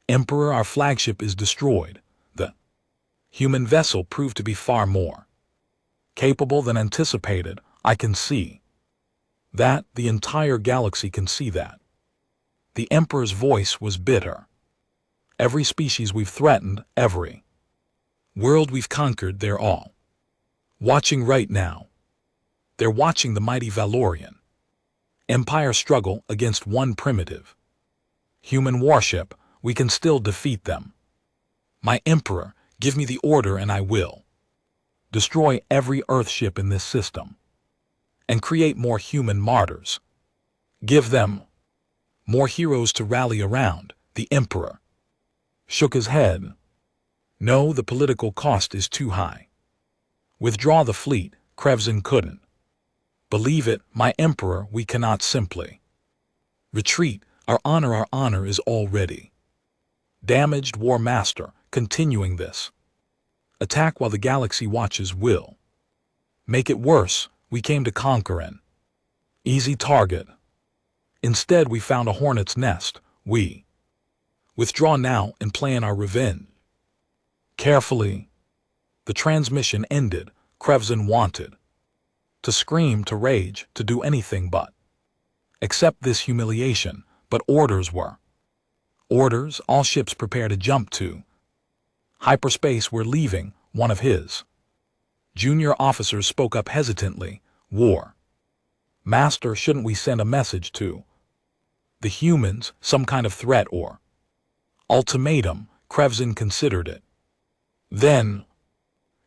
Speaker 1: Emperor. Our flagship is destroyed. The human vessel proved to be far more capable than anticipated. I can see that. The entire galaxy can see that. The Emperor's voice was bitter. Every species we've threatened, every world we've conquered, they're all watching right now. They're watching the mighty Valorian Empire struggle against one primitive human warship. We can still defeat them. My Emperor, give me the order and I will destroy every Earth ship in this system and create more human martyrs. Give them more heroes to rally around. The Emperor shook his head. No, the political cost is too high. Withdraw the fleet. Krevzin couldn't believe it. My Emperor, we cannot simply retreat. Our honor is already damaged. War Master, continuing this attack while the galaxy watches will make it worse. We came to conquer an easy target. Instead, we found a hornet's nest. We withdraw now and plan our revenge. Carefully. The transmission ended. Krevzin wanted to scream, to rage, to do anything but accept this humiliation, but orders were Orders, all ships prepare to jump to hyperspace, we're leaving, one of his junior officers spoke up hesitantly. War. Master, shouldn't we send a message to the humans, some kind of threat or ultimatum? Krevzin considered it. Then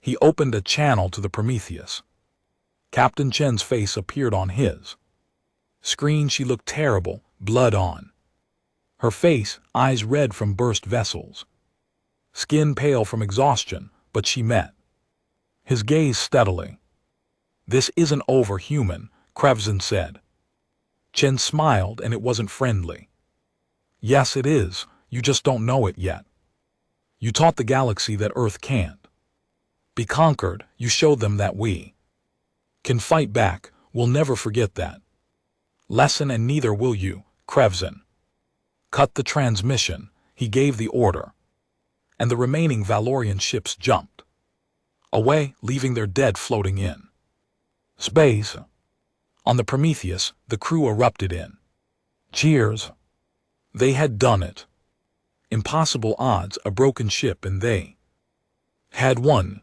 Speaker 1: he opened a channel to the Prometheus. Captain Chen's face appeared on his screen. She looked terrible, blood on her face, eyes red from burst vessels, skin pale from exhaustion, but she met his gaze steadily. This isn't over, human, Krevzin said. Chen smiled, and it wasn't friendly. Yes, it is, you just don't know it yet. You taught the galaxy that Earth can't be conquered. You showed them that we can fight back. We'll never forget that lesson, and neither will you, Krevzin. Cut the transmission, he gave the order, and the remaining Valorian ships jumped away, leaving their dead floating in space. On the Prometheus, the crew erupted in cheers. They had done it. Impossible odds, a broken ship, and they had won.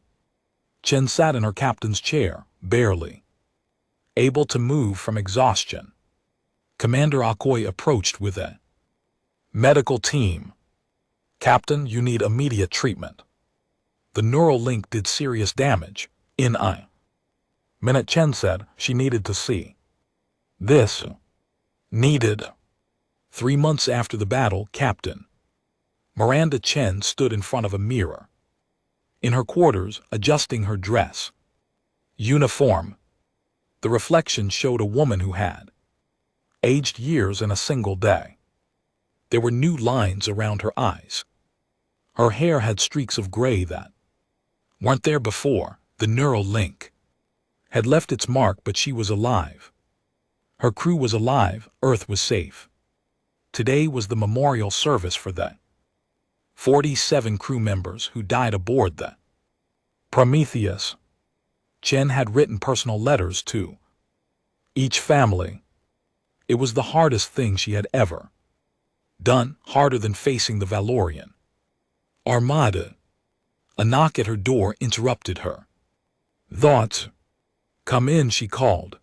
Speaker 1: Chen sat in her captain's chair, barely able to move from exhaustion. Commander Akoy approached with a medical team. Captain, you need immediate treatment. The neural link did serious damage. In a minute, Chen said. She needed to see this. Needed. 3 months after the battle, Captain Miranda Chen stood in front of a mirror in her quarters, adjusting her dress uniform. The reflection showed a woman who had aged years in a single day. There were new lines around her eyes. Her hair had streaks of gray that weren't there before. The neural link had left its mark, but she was alive. Her crew was alive. Earth was safe. Today was the memorial service for the 47 crew members who died aboard the Prometheus. Chen had written personal letters to each family. It was the hardest thing she had ever done, harder than facing the Valorian Armada. A knock at her door interrupted her thoughts. Come in, she called.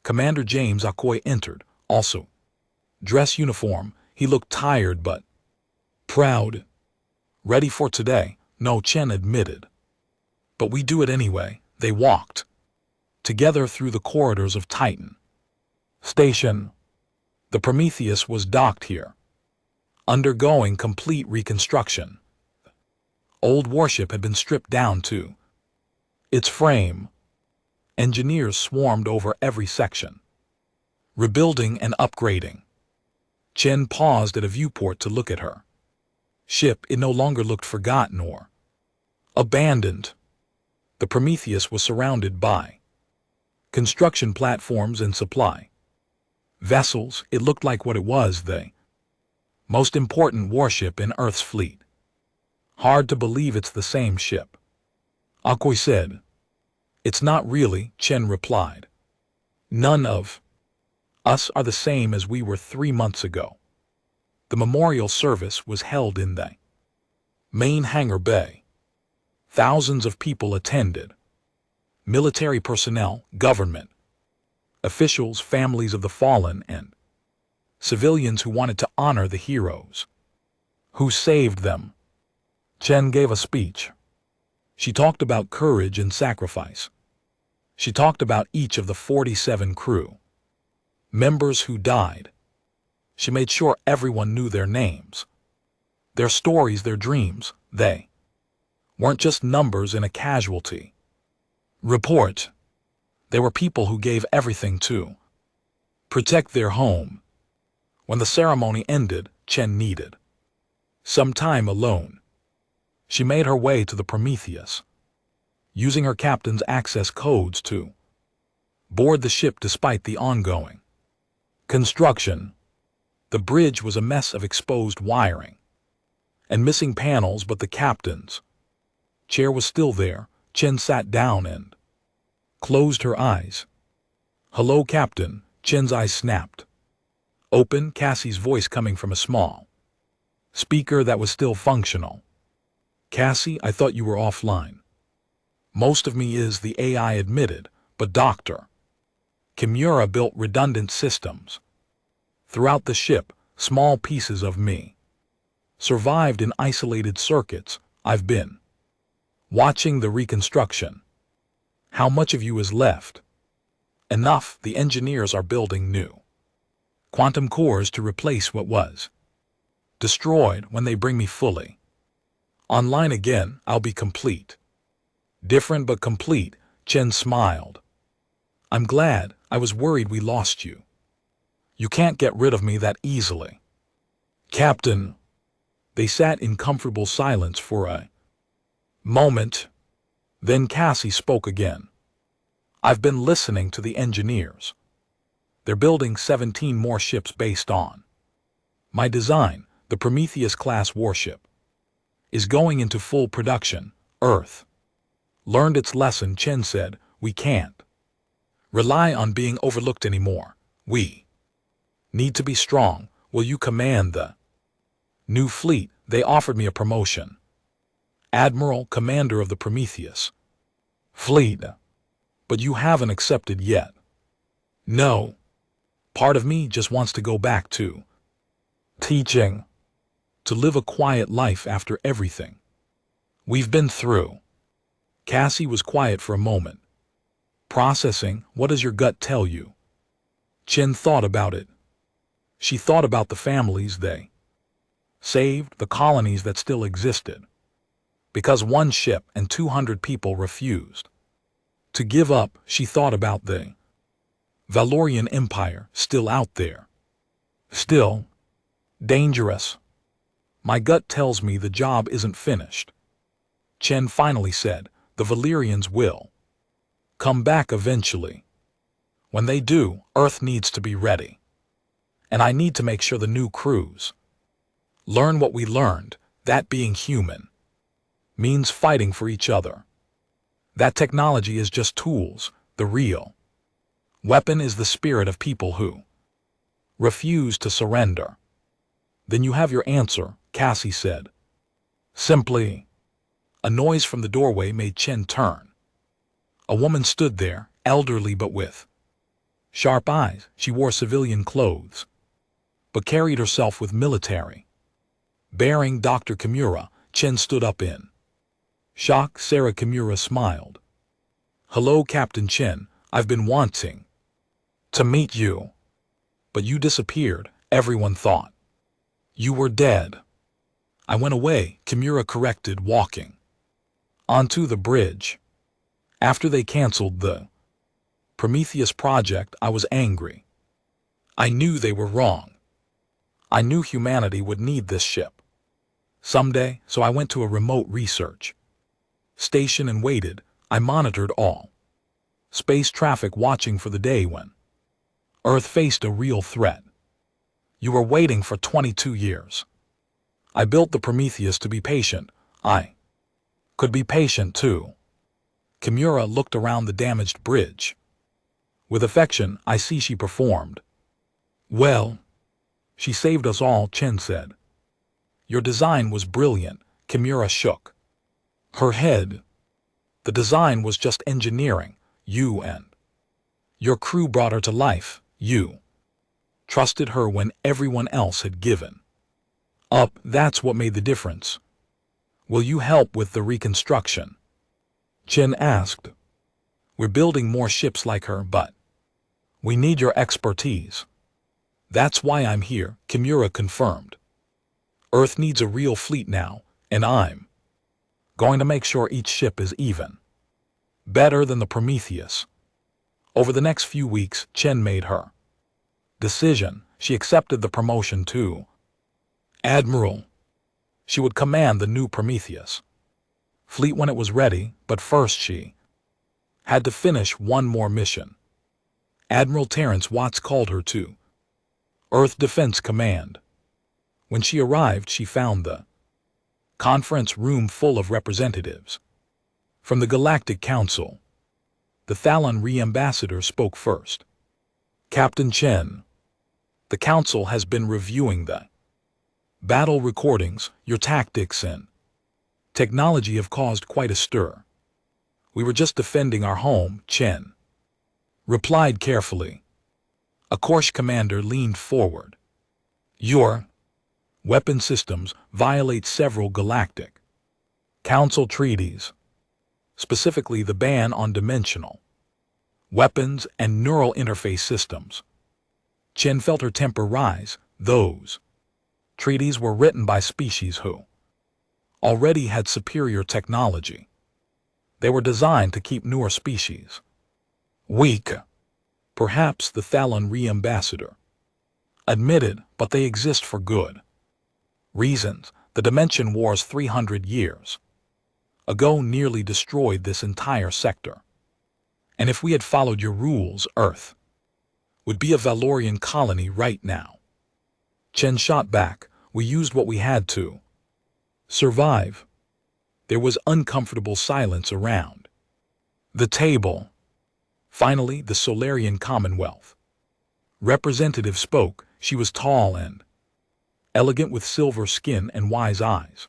Speaker 1: Commander James Akoy entered, also dress uniform. He looked tired but proud. Ready for today? No, Chen admitted. But we do it anyway. They walked together through the corridors of Titan Station. The Prometheus was docked here, undergoing complete reconstruction. Old Warship had been stripped down to its frame. Engineers swarmed over every section, rebuilding and upgrading. Chen paused at a viewport to look at her ship. It no longer looked forgotten or abandoned. The Prometheus was surrounded by construction platforms and supply vessels. It looked like what it was, the most important warship in Earth's fleet. Hard to believe it's the same ship, Akoy said. It's not really, Chen replied. None of us are the same as we were 3 months ago. The memorial service was held in the main hangar bay. Thousands of people attended. Military personnel, government officials, families of the fallen, and civilians who wanted to honor the heroes who saved them. Chen gave a speech. She talked about courage and sacrifice. She talked about each of the 47 crew members who died. She made sure everyone knew their names, their stories, their dreams. They weren't just numbers in a casualty report. They were people who gave everything to protect their home. When the ceremony ended, Chen needed some time alone. She made her way to the Prometheus, using her captain's access codes to board the ship despite the ongoing construction. The bridge was a mess of exposed wiring and missing panels, but the captain's chair was still there. Chen sat down and closed her eyes. Hello, Captain. Chen's eyes snapped open, Cassie's voice coming from a small Speaker that was still functional. Cassie, I thought you were offline. Most of me is, the AI admitted, but Dr. Kimura built redundant systems. Throughout the ship, small pieces of me survived in isolated circuits. I've been watching the reconstruction. How much of you is left? Enough. The engineers are building new quantum cores to replace what was destroyed. When they bring me fully online again, I'll be complete. Different but complete, Chen smiled. I'm glad. I was worried we lost you. You can't get rid of me that easily. Captain. They sat in comfortable silence for a moment. Then Cassie spoke again. I've been listening to the engineers. They're building 17 more ships based on my design. The Prometheus-class warship is going into full production. Earth learned its lesson, Chen said. We can't rely on being overlooked anymore. We need to be strong. Will you command the new fleet? They offered me a promotion. Admiral, commander of the Prometheus fleet. But you haven't accepted yet. No. Part of me just wants to go back to teaching, to live a quiet life after everything we've been through. Cassie was quiet for a moment, processing. What does your gut tell you? Chen thought about it. She thought about the families they saved, the colonies that still existed, because one ship and 200 people refused to give up. She thought about the Valorian Empire, still out there, still dangerous. My gut tells me the job isn't finished. Chen finally said, the Valerians will come back eventually. When they do, Earth needs to be ready. And I need to make sure the new crews learn what we learned, that being human means fighting for each other. That technology is just tools. The real weapon is the spirit of people who refuse to surrender. Then you have your answer, Cassie said. Simply. A noise from the doorway made Chen turn. A woman stood there, elderly but with sharp eyes. She wore civilian clothes, but carried herself with military. Bearing Dr. Kimura, Chen stood up in shock. Sarah Kimura smiled. Hello, Captain Chen. I've been wanting to meet you. But you disappeared. Everyone thought you were dead. I went away, Kimura corrected, walking onto the bridge. After they canceled the Prometheus project, I was angry. I knew they were wrong. I knew humanity would need this ship someday, so I went to a remote research station and waited. I monitored all space traffic, watching for the day when Earth faced a real threat. You were waiting for 22 years. I built the Prometheus to be patient. I could be patient too. Kimura looked around the damaged bridge. With affection, I see she performed well. She saved us all, Chen said. Your design was brilliant. Kimura shook her head. The design was just engineering. You and your crew brought her to life. You trusted her when everyone else had given up. That's what made the difference. Will you help with the reconstruction? Chen asked. We're building more ships like her, but we need your expertise. That's why I'm here, Kimura confirmed. Earth needs a real fleet now, and I'm going to make sure each ship is even better than the Prometheus. Over the next few weeks, Chen made her decision. She accepted the promotion to Admiral. She would command the new Prometheus fleet when it was ready, but first she had to finish one more mission. Admiral Terrence Watts called her to Earth Defense Command. When she arrived, she found the conference room full of representatives from the Galactic Council. The Thalon Re-Ambassador spoke first. Captain Chen, the Council has been reviewing the Battle recordings, your tactics and technology have caused quite a stir. We were just defending our home, Chen replied carefully. A Korsh commander leaned forward. Your weapon systems violate several galactic council treaties, specifically the ban on dimensional weapons and neural interface systems. Chen felt her temper rise. Those treaties were written by species who already had superior technology. They were designed to keep newer species weak. Perhaps the Thalon re-ambassador admitted, but they exist for good reasons. The Dimension Wars 300 years ago nearly destroyed this entire sector. And if we had followed your rules, Earth would be a Valorian colony right now. Chen shot back. We used what we had to survive. There was uncomfortable silence around the table. Finally, the Solarian Commonwealth representative spoke. She was tall and elegant with silver skin and wise eyes.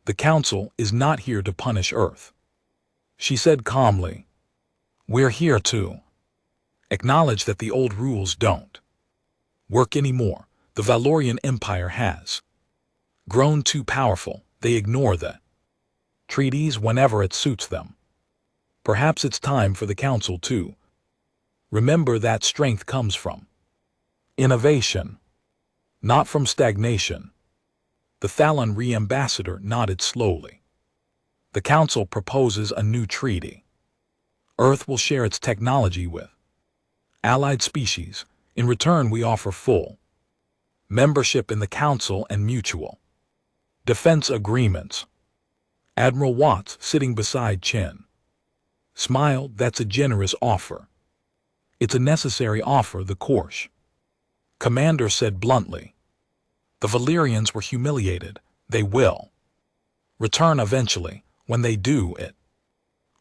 Speaker 1: The Council is not here to punish Earth, she said calmly. We're here to acknowledge that the old rules don't work anymore. The Valorian Empire has grown too powerful. They ignore the treaties whenever it suits them. Perhaps it's time for the Council to remember that strength comes from innovation, not from stagnation. The Thalon re-ambassador nodded slowly. The Council proposes a new treaty. Earth will share its technology with allied species. In return, we offer full membership in the Council and mutual defense agreements. Admiral Watts, sitting beside Chen, smiled. That's a generous offer. It's a necessary offer, the Korsh commander said bluntly. The Valerians were humiliated. They will return eventually. When they do, it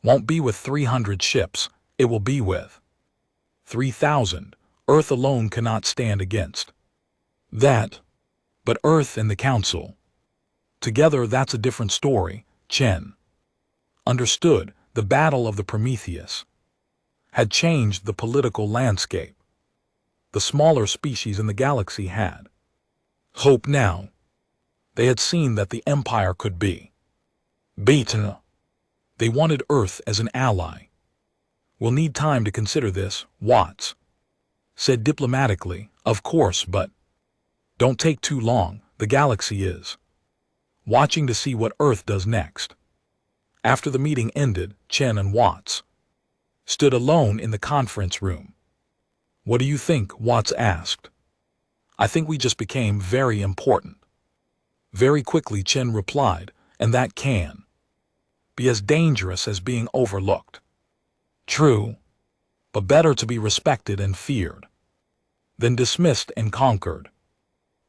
Speaker 1: won't be with 300 ships. It will be with 3,000. Earth alone cannot stand against that. But Earth and the Council together, that's a different story. Chen understood. The Battle of the Prometheus had changed the political landscape. The smaller species in the galaxy had hope now. They had seen that the Empire could be beaten. They wanted Earth as an ally. We'll need time to consider this, Watts said diplomatically. Of course, but don't take too long. The galaxy is watching to see what Earth does next. After the meeting ended, Chen and Watts stood alone in the conference room. What do you think? Watts asked. I think we just became very important. Very quickly, Chen replied, and that can be as dangerous as being overlooked. True, but better to be respected and feared than dismissed and conquered.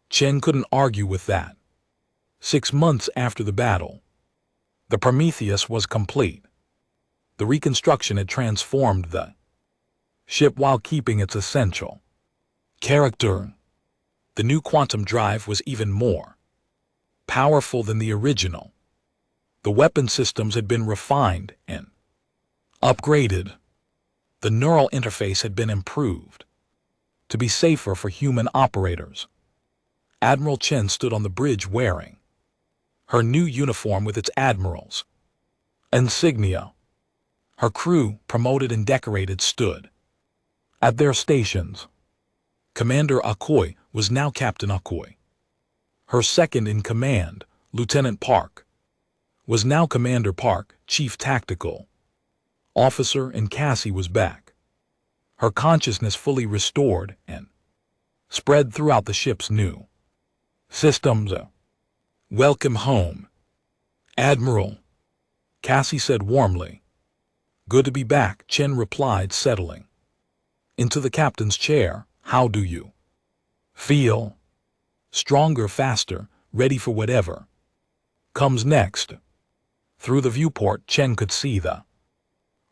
Speaker 1: Chen couldn't argue with that. 6 months after the battle, the Prometheus was complete. The reconstruction had transformed the ship while keeping its essential character. The new quantum drive was even more powerful than the original. The weapon systems had been refined and upgraded. The neural interface had been improved to be safer for human operators. Admiral Chen stood on the bridge wearing her new uniform with its admiral's insignia. Her crew, promoted and decorated, stood at their stations. Commander Akoi was now Captain Akoi. Her second-in-command, Lieutenant Park, was now Commander Park, Chief Tactical Officer, and Cassie was back, her consciousness fully restored and spread throughout the ship's new systems. Welcome home, Admiral, Cassie said warmly. Good to be back, Chen replied, settling into the captain's chair. How do you feel? Stronger, faster, ready for whatever comes next. Through the viewport, Chen could see the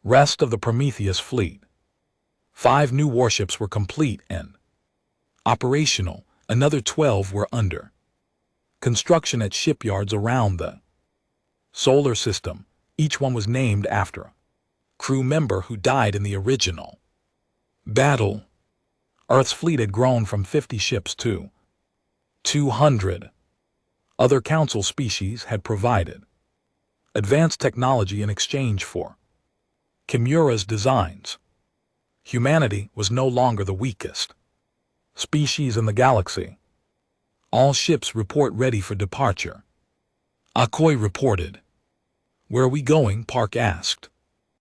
Speaker 1: rest of the Prometheus fleet. 5 new warships were complete and operational. Another 12 were under Construction at shipyards around the solar system. Each one was named after a crew member who died in the original battle. Earth's fleet had grown from 50 ships to 200. Other council species had provided advanced technology in exchange for Kimura's designs. Humanity was no longer the weakest species in the galaxy. All ships report ready for departure. Akoi reported. Where are we going? Park asked.